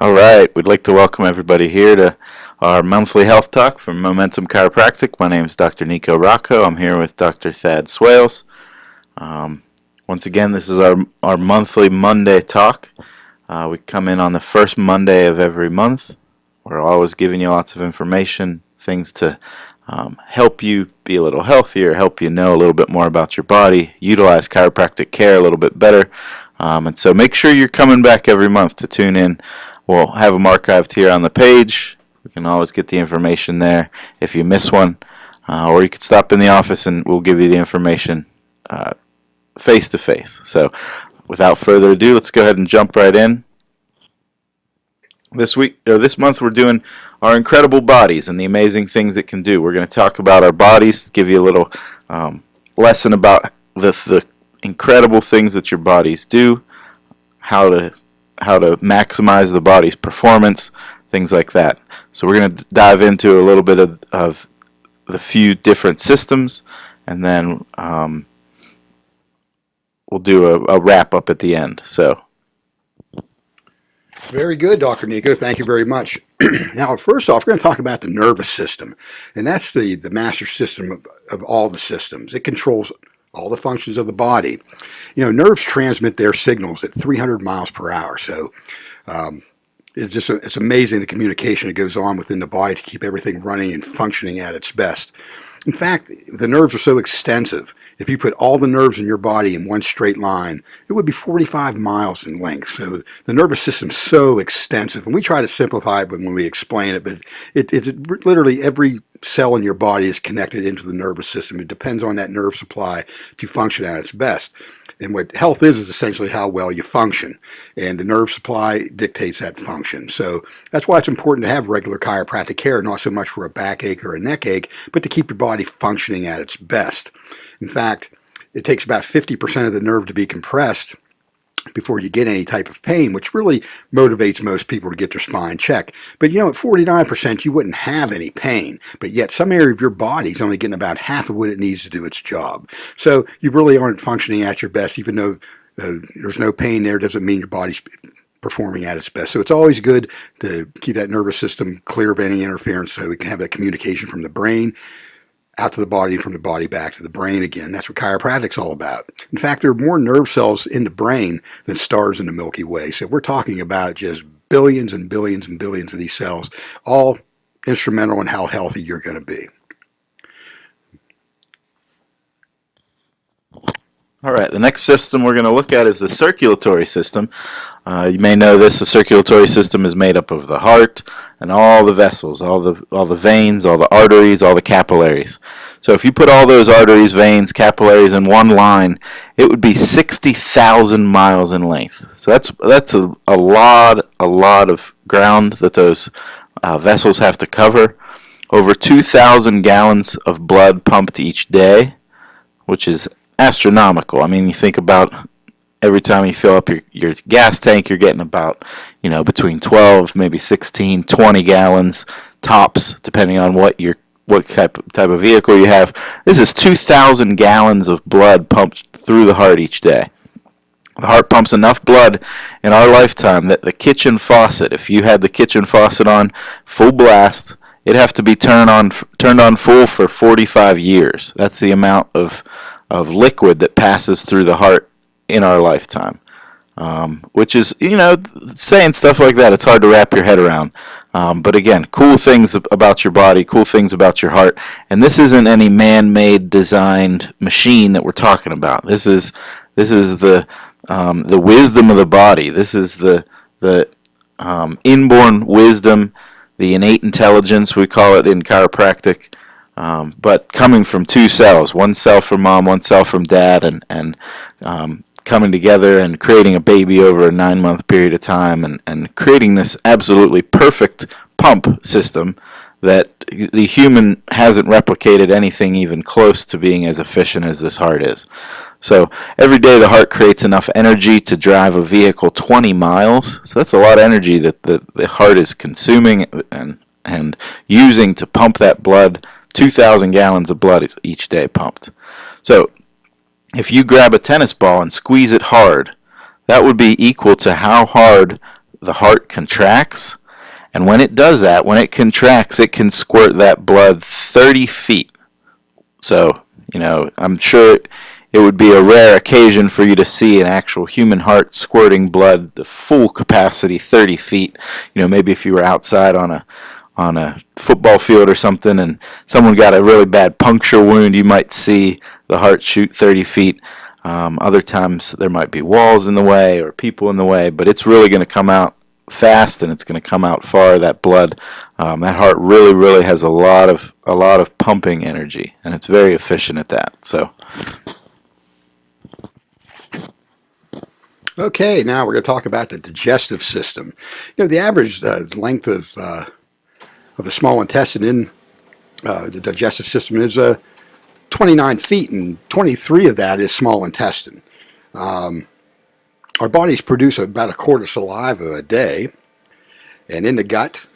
All right, we'd like to welcome everybody here to our monthly health talk from Momentum Chiropractic. My name is Dr. Nico Rocco. I'm here with Dr. Thad Swales. Once again, this is our monthly Monday talk. We come in on the first Monday of every month. We're always giving you lots of information, things to help you be a little healthier, help you know a little bit more about your body, utilize chiropractic care a little bit better. And so make sure you're coming back every month to tune in. We'll have them archived here on the page. We can always get the information there if you miss one. Or you could stop in the office and we'll give you the information face to face. So without further ado, let's go ahead and jump right in. This month we're doing our incredible bodies and the amazing things it can do. We're going to talk about our bodies, give you a little lesson about the incredible things that your bodies do, how to maximize the body's performance, things like that. So we're going to dive into a little bit of the few different systems, and then we'll do a wrap up at the end. So. Very good, Dr. Nico. Thank you very much. Now, first off, we're going to talk about the nervous system, and that's the master system of all the systems. It controls all the functions of the body. You know, nerves transmit their signals at 300 miles per hour, so it's amazing the communication that goes on within the body to keep everything running and functioning at its best. In fact, the nerves are so extensive. If you put all the nerves in your body in one straight line, it would be 45 miles in length. So the nervous system is so extensive, and we try to simplify it when we explain it, but it's literally every cell in your body is connected into the nervous system. It depends on that nerve supply to function at its best. And what health is essentially how well you function. And the nerve supply dictates that function. So that's why it's important to have regular chiropractic care, not so much for a backache or a neck ache, but to keep your body functioning at its best. In fact, it takes about 50% of the nerve to be compressed before you get any type of pain, which really motivates most people to get their spine checked. But you know, at 49%, you wouldn't have any pain, but yet some area of your body is only getting about half of what it needs to do its job. So you really aren't functioning at your best. Even though there's no pain there, doesn't mean your body's performing at its best. So it's always good to keep that nervous system clear of any interference so we can have that communication from the brain out to the body and from the body back to the brain again. That's what chiropractic's all about. In fact, there are more nerve cells in the brain than stars in the Milky Way. So we're talking about just billions and billions and billions of these cells, all instrumental in how healthy you're going to be. All right, the next system we're going to look at is the circulatory system. You may know this, the circulatory system is made up of the heart and all the vessels, all the veins, all the arteries, all the capillaries. So if you put all those arteries, veins, capillaries in one line, it would be 60,000 miles in length. So that's a lot of ground that those vessels have to cover. Over 2,000 gallons of blood pumped each day, which is astronomical. I mean, you think about every time you fill up your gas tank, you're getting about, between 12, maybe 16, 20 gallons tops, depending on what type of vehicle you have. This is 2,000 gallons of blood pumped through the heart each day. The heart pumps enough blood in our lifetime that the kitchen faucet, if you had the kitchen faucet on full blast, it'd have to be turned on full for 45 years. That's the amount of liquid that passes through the heart in our lifetime, which is, saying stuff like that, it's hard to wrap your head around. But again, cool things about your body, cool things about your heart, and this isn't any man-made designed machine that we're talking about. This is the wisdom of the body. This is the inborn wisdom, the innate intelligence, we call it in chiropractic. But coming from two cells, one cell from mom, one cell from dad, and coming together and creating a baby over a 9-month period of time, and creating this absolutely perfect pump system that the human hasn't replicated anything even close to being as efficient as this heart is. So every day the heart creates enough energy to drive a vehicle 20 miles. So that's a lot of energy that the heart is consuming and using to pump that blood. 2,000 gallons of blood each day pumped. So if you grab a tennis ball and squeeze it hard, that would be equal to how hard the heart contracts. And when it does that, when it contracts, it can squirt that blood 30 feet. So, I'm sure it would be a rare occasion for you to see an actual human heart squirting blood the full capacity 30 feet. Maybe if you were outside on a football field or something and someone got a really bad puncture wound, you might see the heart shoot 30 feet. Other times there might be walls in the way or people in the way, but it's really going to come out fast and it's going to come out far. That blood, that heart really has a lot of pumping energy, and it's very efficient at that. So Okay, now we're going to talk about the digestive system. The average length of the small intestine in the digestive system is 29 feet, and 23 of that is small intestine. Our bodies produce about a quart of saliva a day, and in the gut,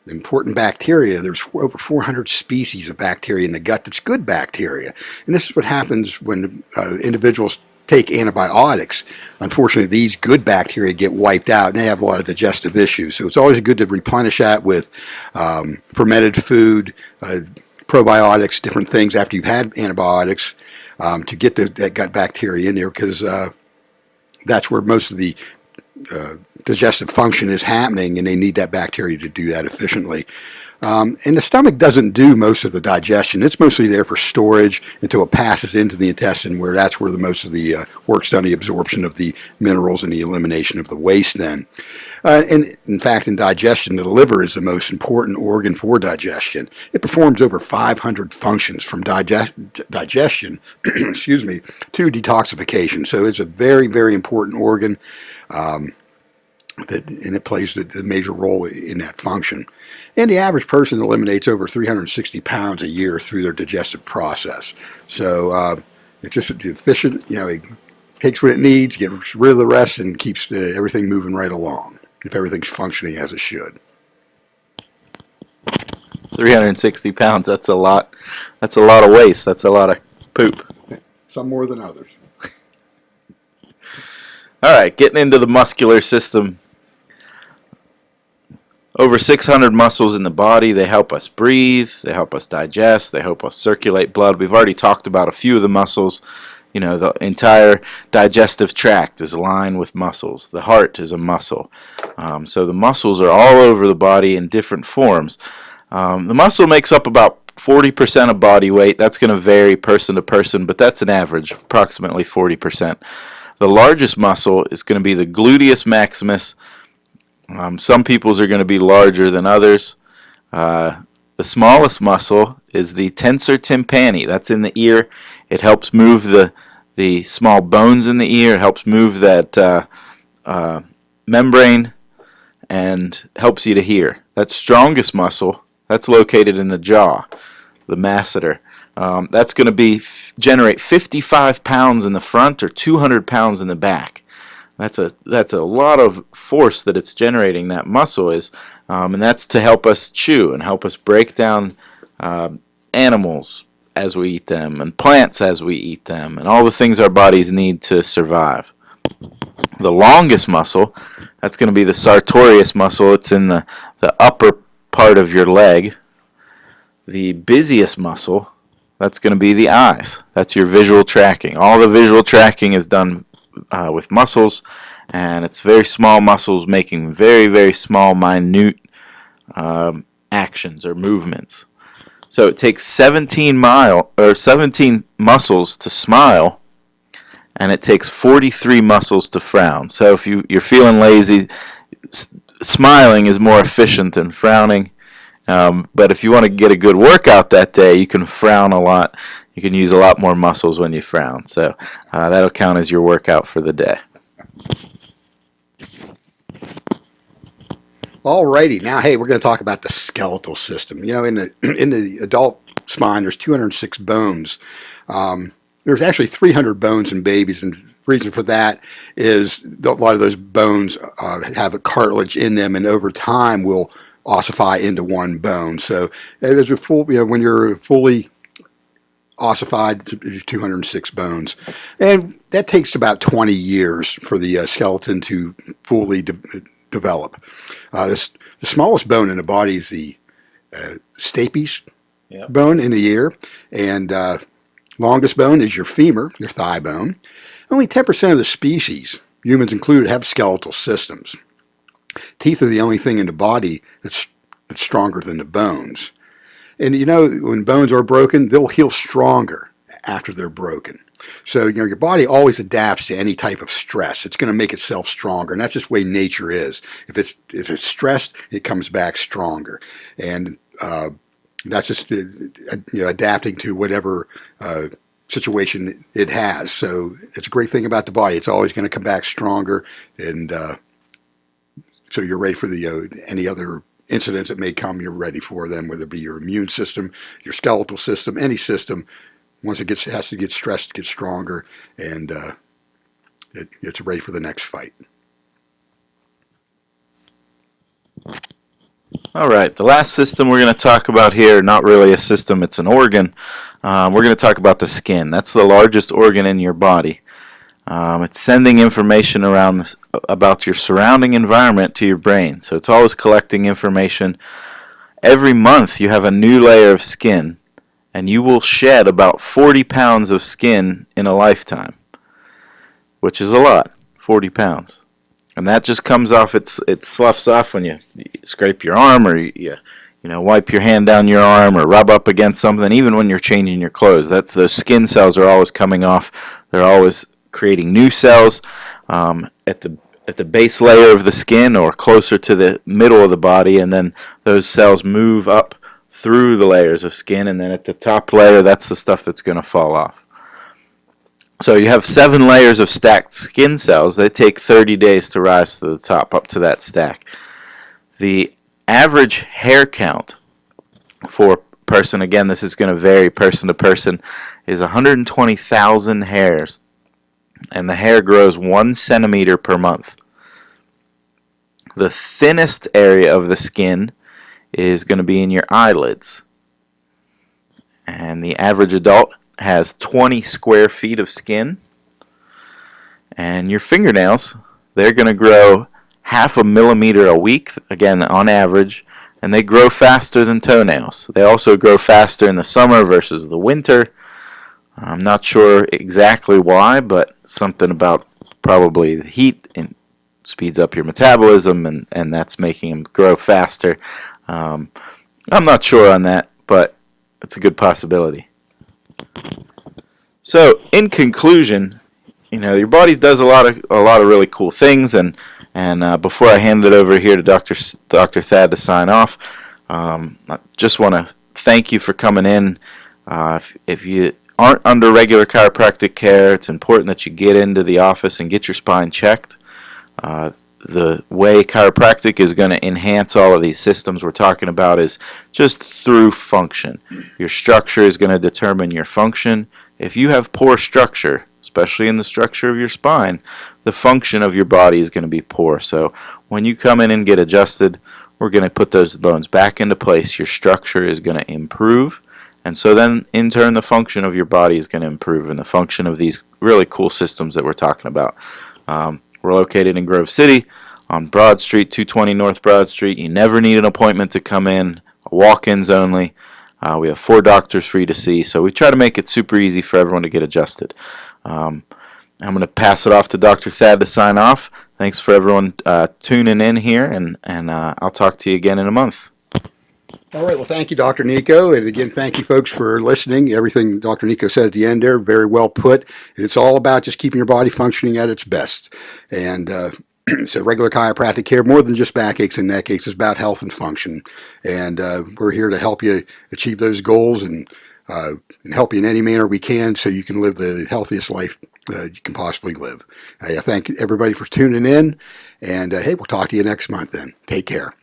important bacteria, there's over 400 species of bacteria in the gut that's good bacteria. And this is what happens when individuals take antibiotics. Unfortunately, these good bacteria get wiped out and they have a lot of digestive issues. So it's always good to replenish that with fermented food, probiotics, different things after you've had antibiotics to get that gut bacteria in there, because that's where most of the digestive function is happening, and they need that bacteria to do that efficiently. And the stomach doesn't do most of the digestion. It's mostly there for storage until it passes into the intestine, where that's where the most of the work's done, the absorption of the minerals and the elimination of the waste then. And in fact, in digestion, the liver is the most important organ for digestion. It performs over 500 functions from digestion excuse me, to detoxification. So it's a very important organ, and it plays the major role in that function. And the average person eliminates over 360 pounds a year through their digestive process. So it's just efficient. It takes what it needs, gets rid of the rest, and keeps everything moving right along, if everything's functioning as it should. 360 pounds, that's a lot. That's a lot of waste. That's a lot of poop. Some more than others. All right, getting into the muscular system. Over 600 muscles in the body. They help us breathe, they help us digest, they help us circulate blood. We've already talked about a few of the muscles. The entire digestive tract is lined with muscles. The heart is a muscle. So the muscles are all over the body in different forms. The muscle makes up about 40% of body weight. That's going to vary person to person, but that's an average, approximately 40%. The largest muscle is going to be the gluteus maximus. Some people's are going to be larger than others. The smallest muscle is the tensor tympani. That's in the ear. It helps move the small bones in the ear. It helps move that membrane and helps you to hear. That strongest muscle, that's located in the jaw, the masseter. That's going to generate 55 pounds in the front or 200 pounds in the back. That's a lot of force that it's generating, that muscle is, and that's to help us chew and help us break down animals as we eat them and plants as we eat them and all the things our bodies need to survive. The longest muscle, that's going to be the sartorius muscle. It's in the upper part of your leg. The busiest muscle, that's going to be the eyes. That's your visual tracking. All the visual tracking is done with muscles, and it's very small muscles making very small, minute actions or movements. So it takes 17 muscles to smile, and it takes 43 muscles to frown. So if you're feeling lazy, smiling is more efficient than frowning. But if you want to get a good workout that day, you can frown a lot. You can use a lot more muscles when you frown. So that'll count as your workout for the day. Alrighty, now hey, we're going to talk about the skeletal system. In the adult spine, there's 206 bones. There's actually 300 bones in babies, and the reason for that is a lot of those bones have a cartilage in them, and over time will ossify into one bone. So as a full, when you're fully ossified, 206 bones, and that takes about 20 years for the skeleton to fully develop. The smallest bone in the body is the stapes Yep. bone in the ear, and longest bone is your femur, your thigh bone. Only 10% of the species, humans included, have skeletal systems. Teeth are the only thing in the body that's stronger than the bones. And you know, when bones are broken, they'll heal stronger after they're broken. So, you know, your body always adapts to any type of stress. It's going to make itself stronger, and that's just the way nature is. If it's stressed, it comes back stronger, and that's just adapting to whatever situation it has. So it's a great thing about the body. It's always going to come back stronger, and so you're ready for any other incidents that may come. You're ready for them, whether it be your immune system, your skeletal system, any system. Once it has to get stressed, it gets stronger, and it's ready for the next fight. All right, the last system we're going to talk about here, not really a system, it's an organ. We're going to talk about the skin. That's the largest organ in your body. It's sending information about your surrounding environment to your brain. So it's always collecting information. Every month you have a new layer of skin, and you will shed about 40 pounds of skin in a lifetime, which is a lot, 40 pounds. And that just comes off, it sloughs off when you scrape your arm, or you wipe your hand down your arm, or rub up against something. Even when you're changing your clothes, those skin cells are always coming off. They're always creating new cells at the base layer of the skin or closer to the middle of the body, and then those cells move up through the layers of skin, and then at the top layer, that's the stuff that's going to fall off. So you have 7 layers of stacked skin cells. They take 30 days to rise to the top, up to that stack. The average hair count for a person, again, this is going to vary person to person, is 120,000 hairs, and the hair grows 1 centimeter per month. The thinnest area of the skin is going to be in your eyelids, and the average adult has 20 square feet of skin. And your fingernails, they're going to grow 0.5 millimeter a week, again on average, and they grow faster than toenails. They also grow faster in the summer versus the winter. I'm not sure exactly why, but something about probably the heat and speeds up your metabolism, and that's making them grow faster. I'm not sure on that, but it's a good possibility. So, in conclusion, your body does a lot of really cool things, and before I hand it over here to Dr. Thad to sign off, I just want to thank you for coming in. If you aren't under regular chiropractic care, it's important that you get into the office and get your spine checked. The way chiropractic is going to enhance all of these systems we're talking about is just through function. Your structure is going to determine your function. If you have poor structure, especially in the structure of your spine, the function of your body is going to be poor. So when you come in and get adjusted, we're going to put those bones back into place. Your structure is going to improve. And so then, in turn, the function of your body is going to improve, and the function of these really cool systems that we're talking about. We're located in Grove City on Broad Street, 220 North Broad Street. You never need an appointment to come in, walk-ins only. We have 4 doctors for you to see, so we try to make it super easy for everyone to get adjusted. I'm going to pass it off to Dr. Thad to sign off. Thanks for everyone tuning in here, and I'll talk to you again in a month. All right. Well, thank you, Dr. Nico. And again, thank you, folks, for listening. Everything Dr. Nico said at the end there, very well put. It's all about just keeping your body functioning at its best. And so regular chiropractic care, more than just backaches and neck aches, is about health and function. And we're here to help you achieve those goals and help you in any manner we can so you can live the healthiest life you can possibly live. I thank everybody for tuning in. And, hey, we'll talk to you next month then. Take care.